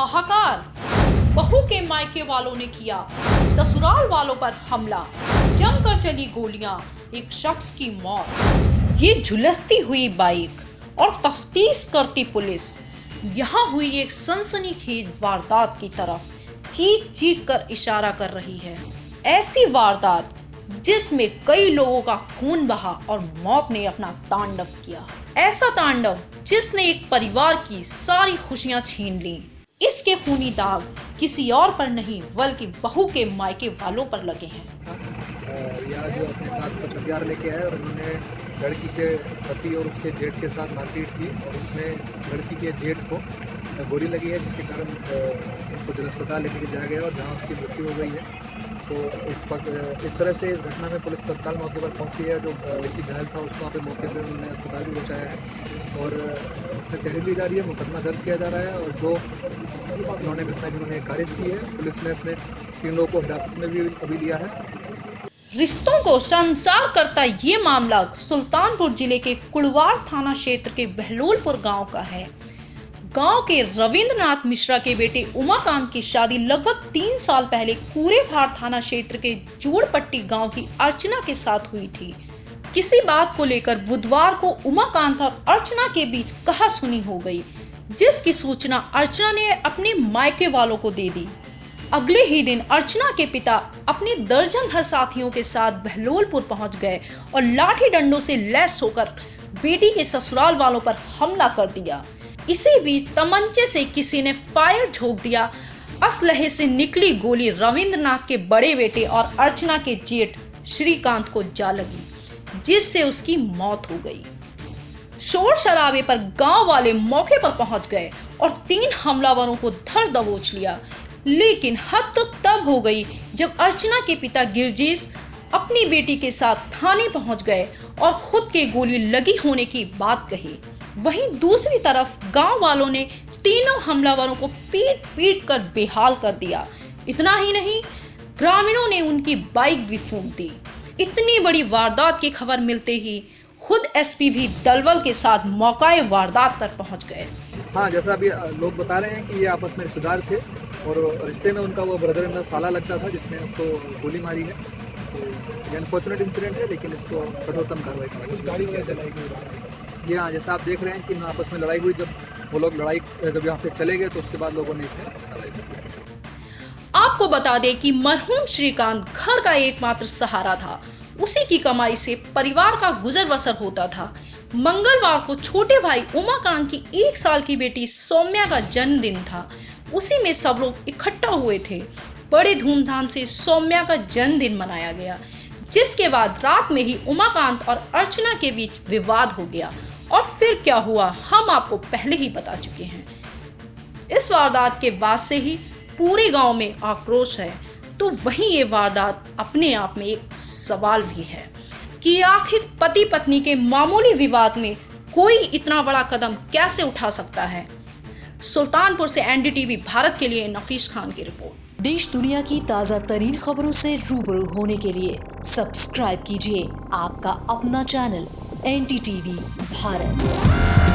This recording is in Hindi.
हाहाकार। बहू के मायके वालों ने किया ससुराल वालों पर हमला, जमकर चली गोलियां, एक शख्स की मौत। ये झुलसती हुई बाइक और तफ्तीश करती पुलिस यहाँ हुई एक सनसनीखेज वारदात की तरफ चीख चीख कर इशारा कर रही है। ऐसी वारदात जिसमें कई लोगों का खून बहा और मौत ने अपना तांडव किया। ऐसा तांडव जिसने एक परिवार की सारी खुशियां छीन ली। इसके खूनी दाग किसी और पर नहीं बल्कि बहू के मायके वालों पर लगे हैं। यहाँ जो अपने साथ कुछ हथियार लेके आए और उन्होंने लड़की के पति और उसके जेठ के साथ मारपीट की और उसमें लड़की के जेठ को गोली लगी है, जिसके कारण उसको जिला अस्पताल लेकर जाया गया और जहाँ उसकी मृत्यु हो गई है। तो इस वक्त इस तरह से इस घटना में पुलिस तत्काल मौके पर पहुंची है। जो व्यक्ति घायल था उसको वहाँ पे मौके पर उन्होंने अस्पताल भी पहुँचाया है और इसमें तहरीर ली जा रही है, मुकदमा दर्ज किया जा रहा है। और जो उन्होंने घटना जिन्होंने कारित की है, पुलिस ने इसमें 3 लोगों को हिरासत में भी अभी लिया है। रिश्तों को शर्मसार करता ये मामला सुल्तानपुर जिले के कुड़वार थाना क्षेत्र के बहलोलपुर गांव का है। गांव के रविंद्रनाथ मिश्रा के बेटे उमाकांत की शादी लगभग 3 साल पहले कूरेभार थाना क्षेत्र के जोड़पट्टी गांव की अर्चना के साथ हुई थी। किसी बात को लेकर बुधवार को उमाकांत और अर्चना के बीच कहासुनी हो गई, जिसकी सूचना अर्चना ने अपने मायके वालों को दे दी। अगले ही दिन अर्चना के पिता अपने दर्जन भर साथियों के साथ बहलोलपुर पहुंच गए और लाठी डंडों से लैस होकर बेटी के ससुराल वालों पर हमला कर दिया। इसी बीच तमंचे से किसी ने फायर झोंक दिया। असलहे से निकली गोली रविंद्रनाथ के बड़े बेटे और अर्चना के जेठ श्रीकांत को जा लगी, जिससे उसकी मौत हो गई। शोर शराबे पर गांव वाले मौके पर पहुंच गए और 3 हमलावरों को धर दबोच लिया। लेकिन हद तो तब हो गई जब अर्चना के पिता गिरजेश अपनी बेटी के साथ थाने पहुंच गए और खुद के गोली लगी होने की बात कही। वहीं दूसरी तरफ गांव वालों ने तीनों हमलावरों को पीट पीट कर बेहाल कर दिया। इतना ही नहीं, ग्रामीणों ने उनकी बाइक भी फूंक दी। इतनी बड़ी वारदात की खबर मिलते ही खुद एसपी भी दलबल के साथ मौकाए वारदात पर पहुंच गए। हाँ, जैसा अभी लोग बता रहे हैं कि ये आपस में रिश्तेदार थे और रिश्ते में उनका वो ब्रदर इन लॉ साला लगता था, जिसने उसको गोली मारी है। तो ये अनफॉर्चुनेट इंसिडेंट है, लेकिन इसको कठोरतम कार्रवाई की गाड़ी में चलाई गई। जी हाँ, जैसा आप देख रहे हैं कि आपस में लड़ाई हुई। जब वो लोग जब यहाँ से चले गए तो उसके बाद लोगों ने इसे आपको बता दें कि मरहूम श्रीकांत घर का एकमात्र सहारा था। उसी की कमाई से परिवार का गुजर बसर होता था। मंगलवार को छोटे भाई उमाकांत की 1 साल की बेटी सौम्या का जन्मदिन था। उसी में सब लोग इकट्ठा हुए थे। बड़े धूमधाम से सौम्या का जन्मदिन मनाया गया, जिसके बाद रात में ही उमाकांत और अर्चना के बीच विवाद हो गया। और फिर क्या हुआ हम आपको पहले ही बता चुके हैं। इस वारदात के बाद से ही पूरे गांव में आक्रोश है। तो वहीं ये वारदात अपने आप में एक सवाल भी है कि आखिर पति पत्नी के मामूली विवाद में कोई इतना बड़ा कदम कैसे उठा सकता है। सुल्तानपुर से एनडीटीवी भारत के लिए नफीस खान की रिपोर्ट। देश दुनिया की ताज़ा तरीन खबरों से रूबरू होने के लिए सब्सक्राइब कीजिए आपका अपना चैनल एनडीटीवी भारत।